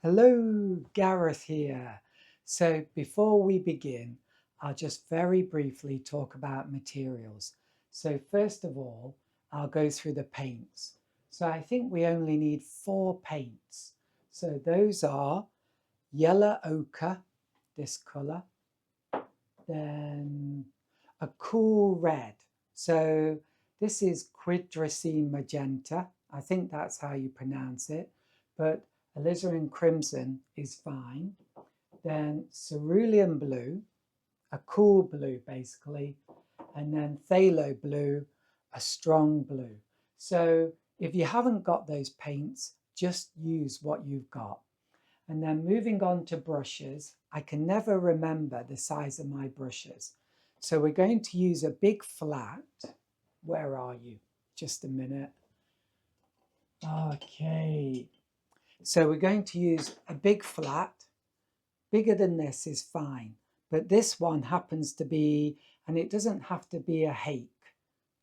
Hello, Gareth here. So before we begin, I'll just very briefly talk about materials. So first of all, I'll go through the paints. So I think we only need 4 paints. So those are yellow ochre, this colour, then a cool red. So this is quidricine magenta. I think that's how you pronounce it, but alizarin crimson is fine. Then cerulean blue, a cool blue basically, and then phthalo blue, a strong blue. So if you haven't got those paints, just use what you've got. And then moving on to brushes, I can never remember the size of my brushes. So we're going to use a big flat. Where are you? Just a minute. Okay. So we're going to use a big flat. Bigger than this is fine. But this one happens to be, and it doesn't have to be a hake,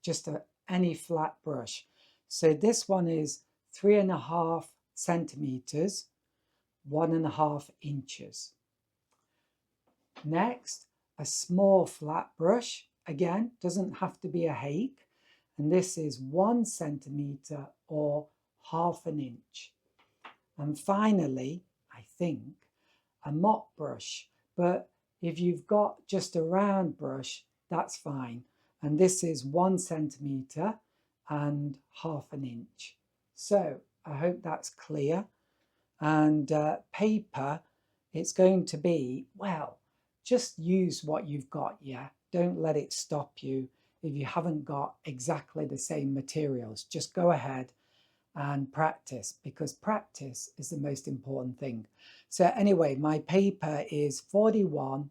just any flat brush. So this one is 3.5 centimeters, 1.5 inches. Next, a small flat brush, again, doesn't have to be a hake, and this is 1 centimeter or 1/2 inch. And finally, I think, a mop brush, but if you've got just a round brush, that's fine. And this is 1 centimeter and 1/2 inch. So I hope that's clear. And paper, it's going to be, well, just use what you've got, yeah? Don't let it stop you if you haven't got exactly the same materials. Just go ahead and practice, because practice is the most important thing. So anyway, my paper is 41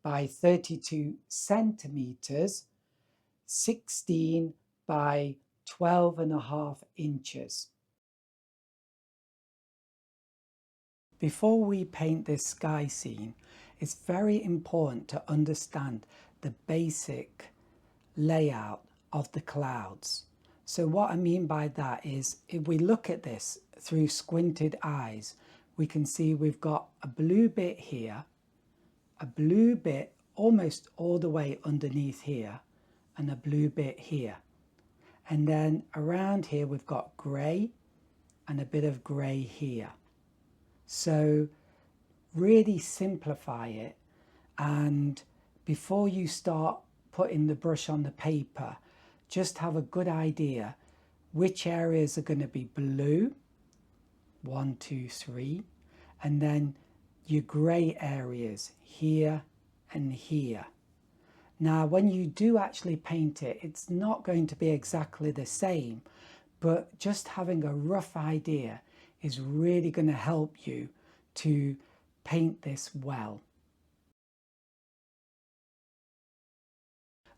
by 32 centimeters, 16 by 12.5 inches. Before we paint this sky scene, it's very important to understand the basic layout of the clouds. So what I mean by that is, if we look at this through squinted eyes, we can see we've got a blue bit here, a blue bit almost all the way underneath here, and a blue bit here. And then around here we've got grey and a bit of grey here. So really simplify it, and before you start putting the brush on the paper, just have a good idea which areas are going to be blue, 1, 2, 3, and then your grey areas here and here. Now when you do actually paint it, it's not going to be exactly the same, but just having a rough idea is really going to help you to paint this well.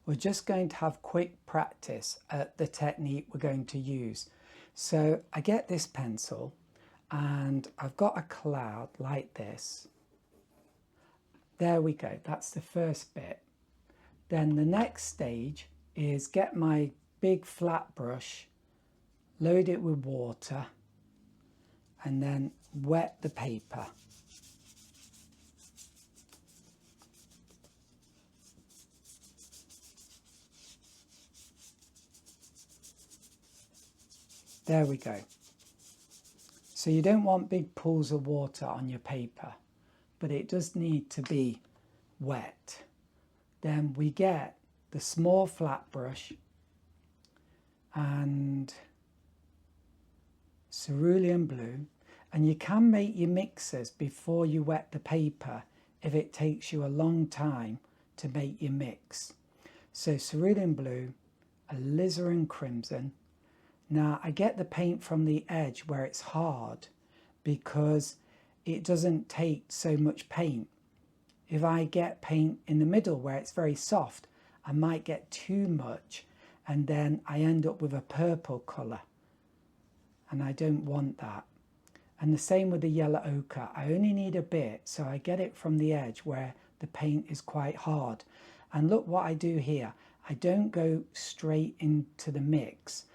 We're just going to have quick practice at the technique we're going to use. So I get this pencil and I've got a cloud like this. There we go, that's the first bit. Then the next stage is get my big flat brush, load it with water, and then wet the paper. There we go. So you don't want big pools of water on your paper, but it does need to be wet. Then we get the small flat brush and cerulean blue, and you can make your mixes before you wet the paper if it takes you a long time to make your mix. So cerulean blue, alizarin crimson. Now I get the paint from the edge where it's hard because it doesn't take so much paint. If I get paint in the middle where it's very soft, I might get too much and then I end up with a purple colour, and I don't want that. And the same with the yellow ochre. I only need a bit, so I get it from the edge where the paint is quite hard. And look what I do here. I don't go straight into the mix.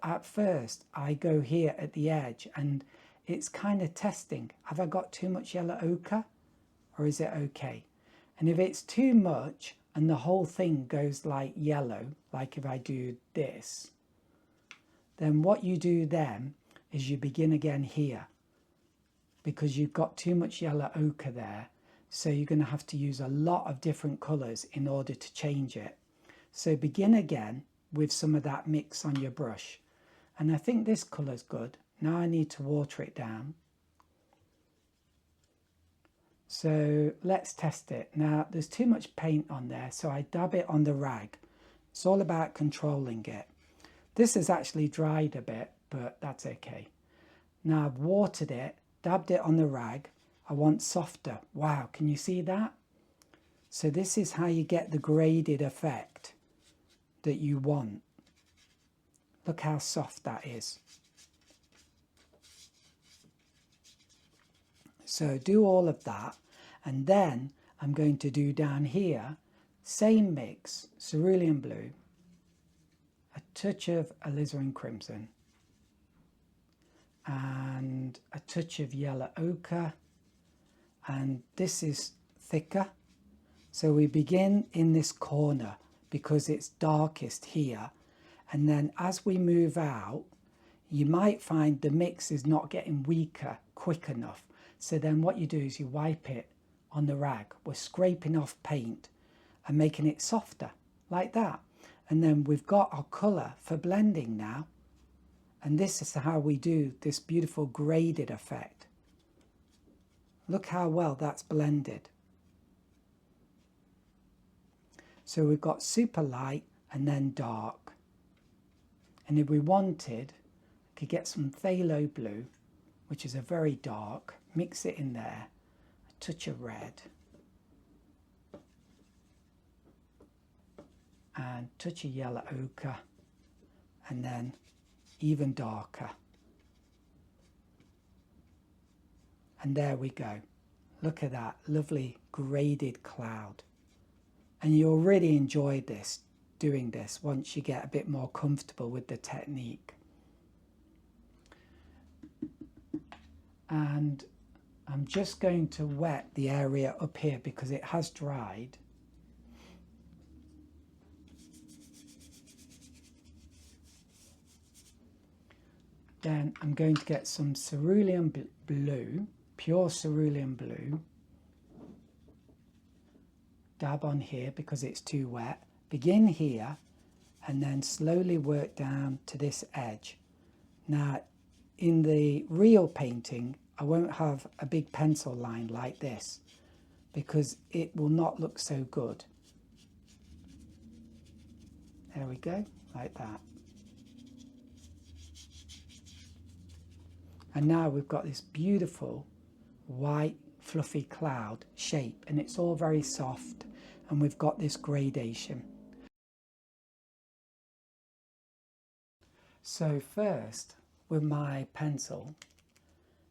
At first I go here at the edge, and it's kind of testing. Have I got too much yellow ochre or is it okay? And if it's too much and the whole thing goes like yellow, like if I do this, then what you do then is you begin again here, because you've got too much yellow ochre there. So you're going to have to use a lot of different colours in order to change it. So begin again with some of that mix on your brush. And I think this colour's good. Now I need to water it down. So let's test it. Now there's too much paint on there, so I dab it on the rag. It's all about controlling it. This has actually dried a bit, but that's okay. Now I've watered it, dabbed it on the rag. I want softer. Wow, can you see that? So this is how you get the graded effect that you want. Look how soft that is. So do all of that, and then I'm going to do down here, same mix, cerulean blue, a touch of alizarin crimson, and a touch of yellow ochre, and this is thicker. So we begin in this corner because it's darkest here, and then as we move out, you might find the mix is not getting weaker quick enough. So then what you do is you wipe it on the rag. We're scraping off paint and making it softer, like that. And then we've got our colour for blending now. And this is how we do this beautiful graded effect. Look how well that's blended. So we've got super light and then dark. And if we wanted, we could get some phthalo blue, which is a very dark, mix it in there, a touch of red, and touch of yellow ochre, and then even darker. And there we go. Look at that lovely graded cloud. And you'll really enjoy this, doing this, once you get a bit more comfortable with the technique. And I'm just going to wet the area up here because it has dried. Then I'm going to get some cerulean blue, pure cerulean blue. Dab on here because it's too wet. Begin here and then slowly work down to this edge. Now, in the real painting, I won't have a big pencil line like this because it will not look so good. There we go, like that. And now we've got this beautiful white fluffy cloud shape, and it's all very soft, and we've got this gradation. So first, with my pencil,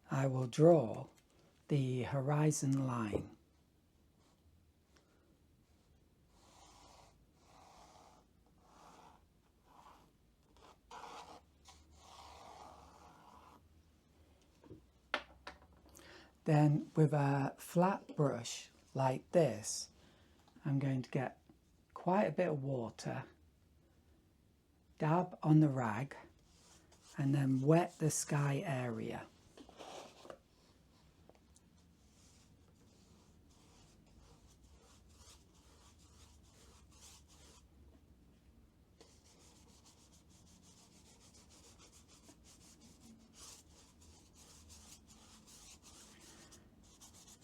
I will draw the horizon line. Then with a flat brush like this, I'm going to get quite a bit of water, dab on the rag, and then wet the sky area.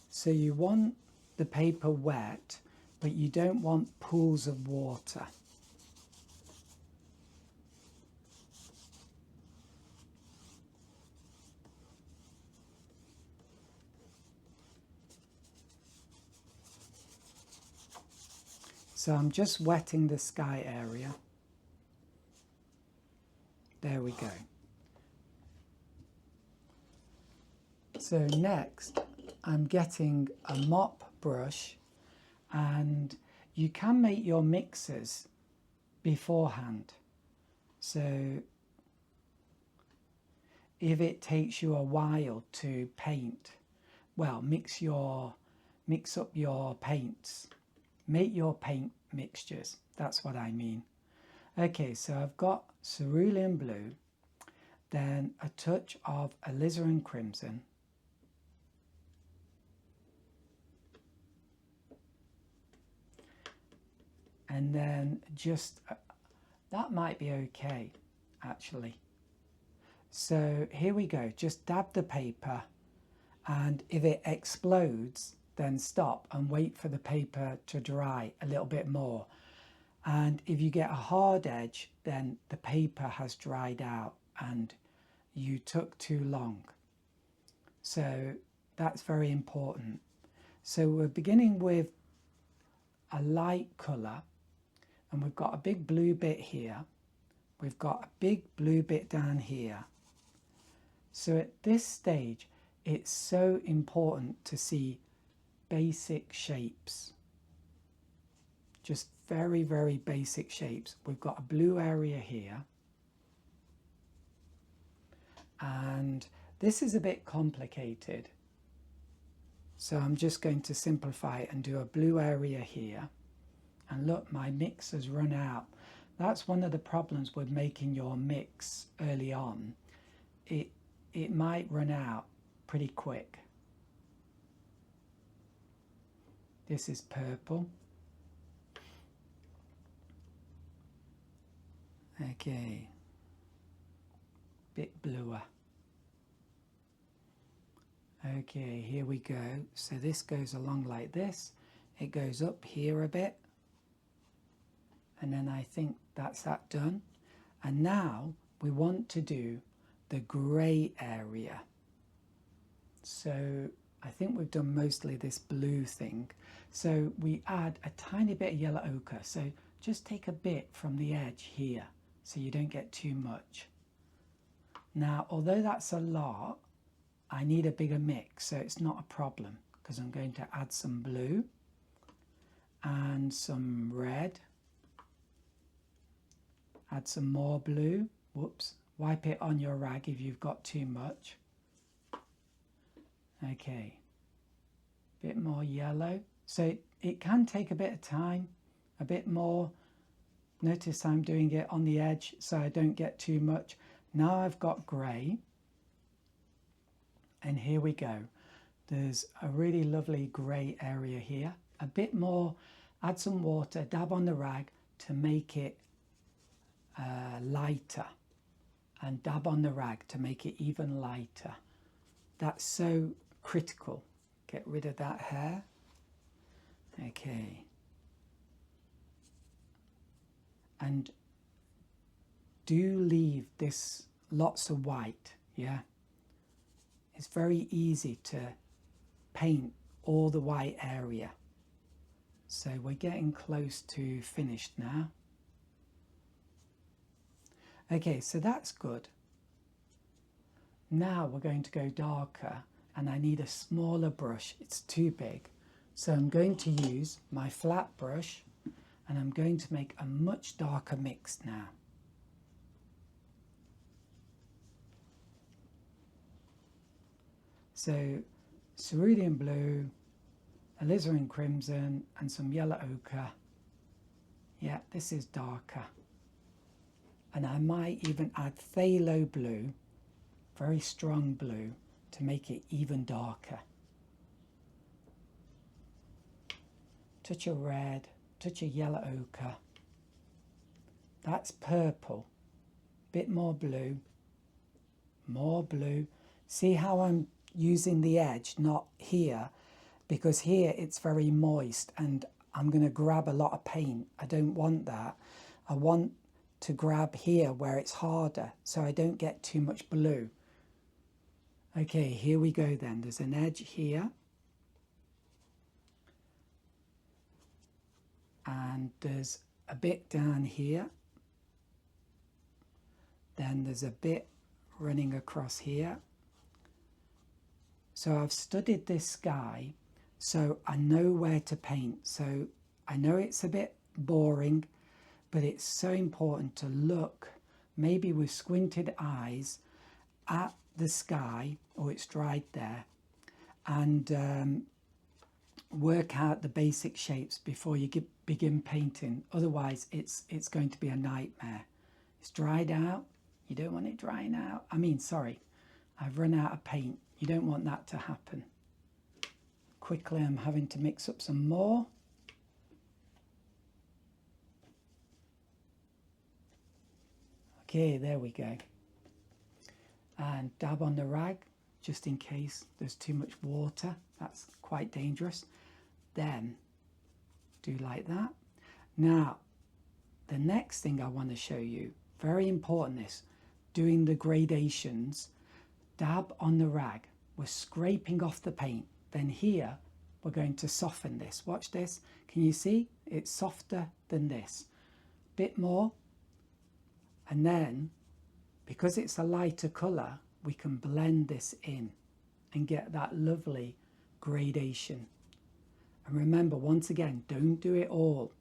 So you want the paper wet, but you don't want pools of water. So I'm just wetting the sky area. There we go. So next, I'm getting a mop brush, and you can make your mixes beforehand. So if it takes you a while to paint, well, mix up your paints, make your paint mixtures, that's what I mean. Okay, so I've got cerulean blue, then a touch of alizarin crimson, and then just that might be okay actually. So here we go, just dab the paper, and if it explodes then stop and wait for the paper to dry a little bit more. And if you get a hard edge, then the paper has dried out and you took too long. So that's very important. So we're beginning with a light colour, and we've got a big blue bit here. We've got a big blue bit down here. So at this stage, it's so important to see basic shapes. Just very, very basic shapes. We've got a blue area here. And this is a bit complicated. So I'm just going to simplify it and do a blue area here. And look, my mix has run out. That's one of the problems with making your mix early on. It might run out pretty quick. This is purple. Okay, bit bluer. Okay, here we go. So this goes along like this. It goes up here a bit. And then I think that's that done. And now we want to do the grey area. So I think we've done mostly this blue thing. So we add a tiny bit of yellow ochre. So just take a bit from the edge here so you don't get too much. Now, although that's a lot, I need a bigger mix, so it's not a problem, because I'm going to add some blue and some red. Add some more blue. Whoops. Wipe it on your rag if you've got too much. Okay. Bit more yellow. So it can take a bit of time, a bit more. Notice I'm doing it on the edge so I don't get too much. Now I've got grey. And here we go. There's a really lovely grey area here. A bit more, add some water, dab on the rag to make it lighter. And dab on the rag to make it even lighter. That's so critical. Get rid of that hair. Okay. And do leave this lots of white, yeah? It's very easy to paint all the white area. So we're getting close to finished now. Okay, so that's good. Now we're going to go darker, and I need a smaller brush. It's too big. So I'm going to use my flat brush, and I'm going to make a much darker mix now. So cerulean blue, alizarin crimson, and some yellow ochre. Yeah, this is darker. And I might even add phthalo blue, very strong blue, to make it even darker. Touch of red, touch of yellow ochre. That's purple. Bit more blue. More blue. See how I'm using the edge, not here, because here it's very moist and I'm going to grab a lot of paint. I don't want that. I want to grab here where it's harder so I don't get too much blue. Okay, here we go then. There's an edge here. And there's a bit down here. Then there's a bit running across here. So I've studied this sky, so I know where to paint. So I know it's a bit boring, but it's so important to look, maybe with squinted eyes, at the sky, or it's dried there, and work out the basic shapes before you begin painting. Otherwise it's going to be a nightmare. It's dried out. You don't want it drying out. Sorry, I've run out of paint. You don't want that to happen. Quickly, I'm having to mix up some more. Okay, there we go. And dab on the rag, just in case there's too much water. That's quite dangerous. Then do like that. Now, the next thing I want to show you, very important, this, doing the gradations. Dab on the rag. We're scraping off the paint. Then here, we're going to soften this. Watch this. Can you see? It's softer than this. Bit more. And then, because it's a lighter colour, we can blend this in and get that lovely gradation. And remember, once again, don't do it all.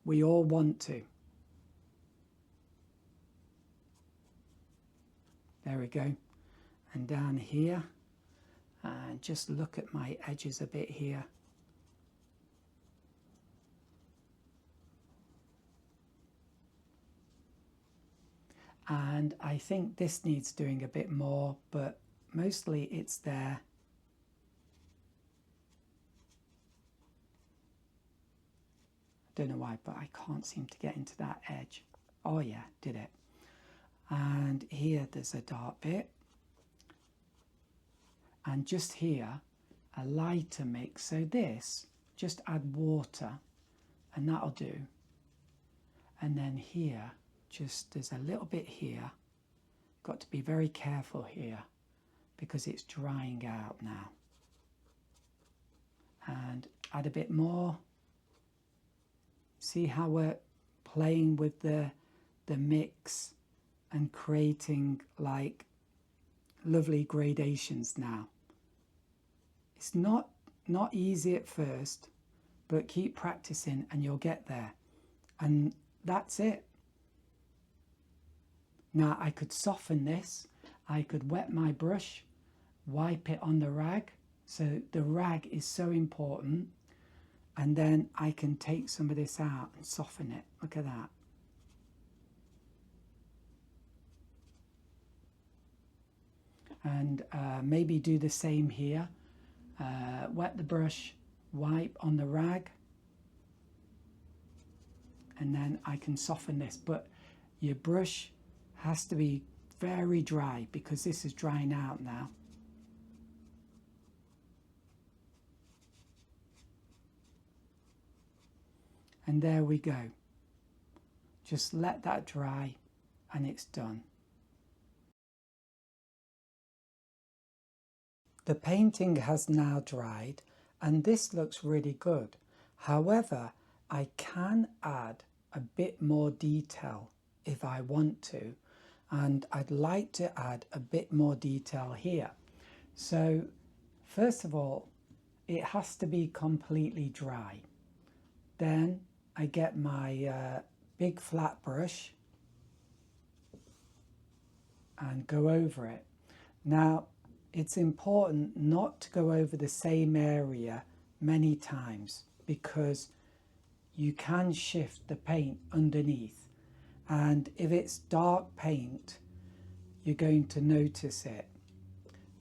We all want to. There we go. And down here, and just look at my edges a bit here. And I think this needs doing a bit more, but mostly it's there. I don't know why, but I can't seem to get into that edge. Oh yeah, did it. And here there's a dark bit. And just here, a lighter mix. So this, just add water, and that'll do. And then here, just there's a little bit here. Got to be very careful here because it's drying out now. And add a bit more. See how we're playing with the mix and creating like lovely gradations now. It's not easy at first, but keep practicing and you'll get there. And that's it. Now I could soften this. I could wet my brush, wipe it on the rag. So the rag is so important. And then I can take some of this out and soften it. Look at that. And maybe do the same here. Wet the brush, wipe on the rag, and then I can soften this. But your brush has to be very dry because this is drying out now. And there we go. Just let that dry and it's done. The painting has now dried and this looks really good. However, I can add a bit more detail if I want to, and I'd like to add a bit more detail here. So first of all, it has to be completely dry. Then I get my big flat brush and go over it. Now, it's important not to go over the same area many times because you can shift the paint underneath. And if it's dark paint, you're going to notice it.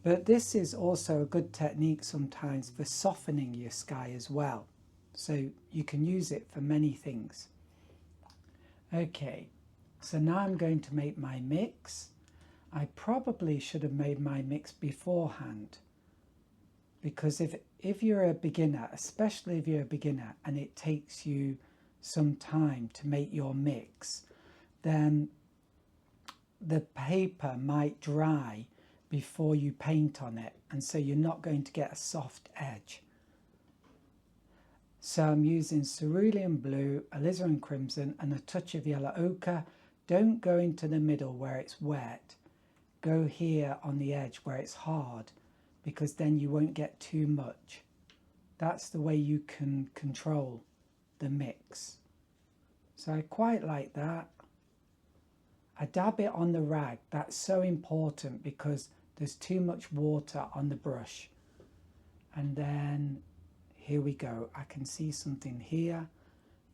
But this is also a good technique sometimes for softening your sky as well. So you can use it for many things. Okay, so now I'm going to make my mix. I probably should have made my mix beforehand, because if you're a beginner, especially if you're a beginner and it takes you some time to make your mix, then the paper might dry before you paint on it, and so you're not going to get a soft edge. So I'm using cerulean blue, alizarin crimson and a touch of yellow ochre. Don't go into the middle where it's wet. Go here on the edge where it's hard, because then you won't get too much. That's the way you can control the mix. So I quite like that. I dab it on the rag. That's so important because there's too much water on the brush. And then here we go. I can see something here.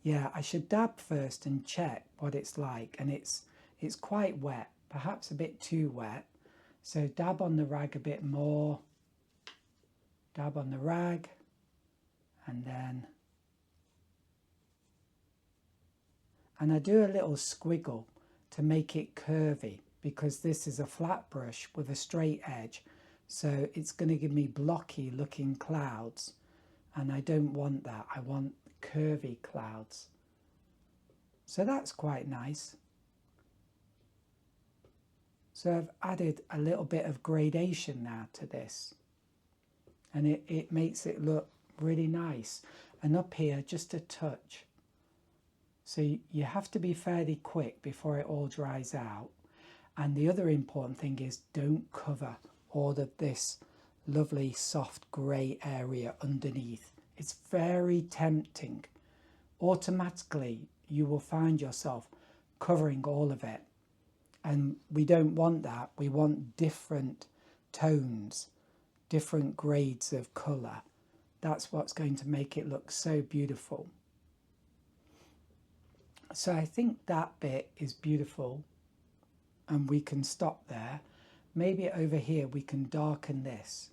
Yeah, I should dab first and check what it's like. And it's quite wet, perhaps a bit too wet. So dab on the rag a bit more. Dab on the rag. And I do a little squiggle to make it curvy because this is a flat brush with a straight edge. So it's going to give me blocky looking clouds. And I don't want that. I want curvy clouds. So that's quite nice. So I've added a little bit of gradation now to this. And it makes it look really nice. And up here, just a touch. So you have to be fairly quick before it all dries out. And the other important thing is don't cover all of this lovely soft grey area underneath. It's very tempting. Automatically, you will find yourself covering all of it. And we don't want that. We want different tones, different grades of colour. That's what's going to make it look so beautiful. So I think that bit is beautiful and we can stop there. Maybe over here we can darken this.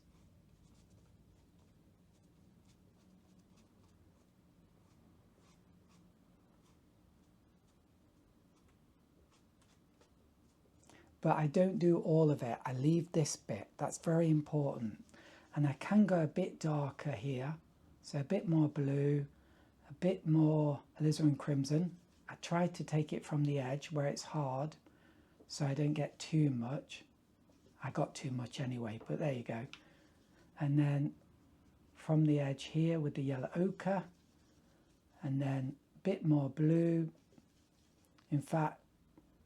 But I don't do all of it. I leave this bit. That's very important. And I can go a bit darker here. So a bit more blue, a bit more alizarin crimson. I try to take it from the edge where it's hard so I don't get too much. I got too much anyway, but there you go. And then from the edge here with the yellow ochre, and then a bit more blue. In fact,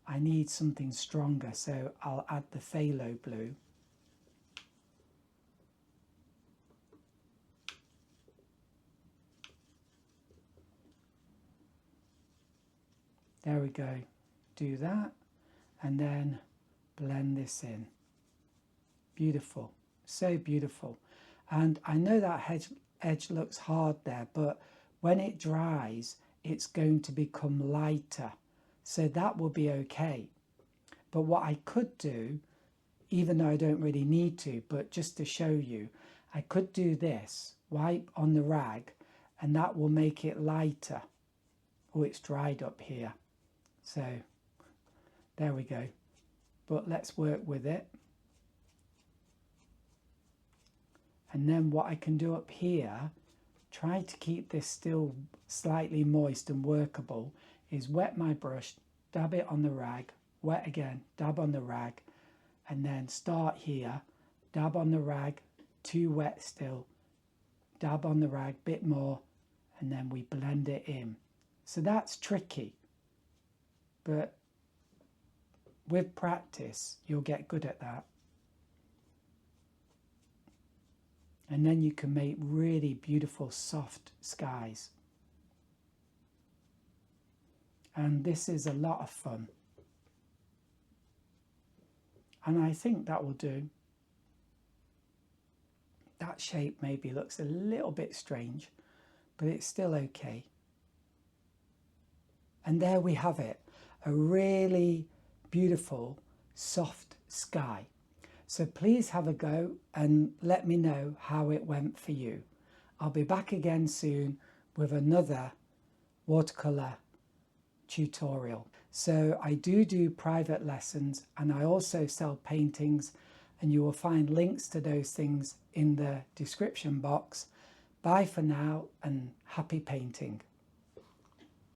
I need something stronger, so I'll add the phthalo blue. There we go. Do that and then blend this in. Beautiful, so beautiful. And I know that edge looks hard there, but when it dries, it's going to become lighter. So that will be okay. But what I could do, even though I don't really need to, but just to show you, I could do this, wipe on the rag, and that will make it lighter. Oh, it's dried up here. So there we go. But let's work with it. And then what I can do up here, try to keep this still slightly moist and workable, is wet my brush, dab it on the rag, wet again, dab on the rag, and then start here, dab on the rag, too wet still, dab on the rag, bit more, and then we blend it in. So that's tricky, but with practice, you'll get good at that. And then you can make really beautiful soft skies. And this is a lot of fun. And I think that will do. That shape maybe looks a little bit strange, but it's still okay. And there we have it, a really beautiful soft sky. So please have a go and let me know how it went for you. I'll be back again soon with another watercolor tutorial. So I do private lessons, and I also sell paintings, and you will find links to those things in the description box. Bye for now and happy painting.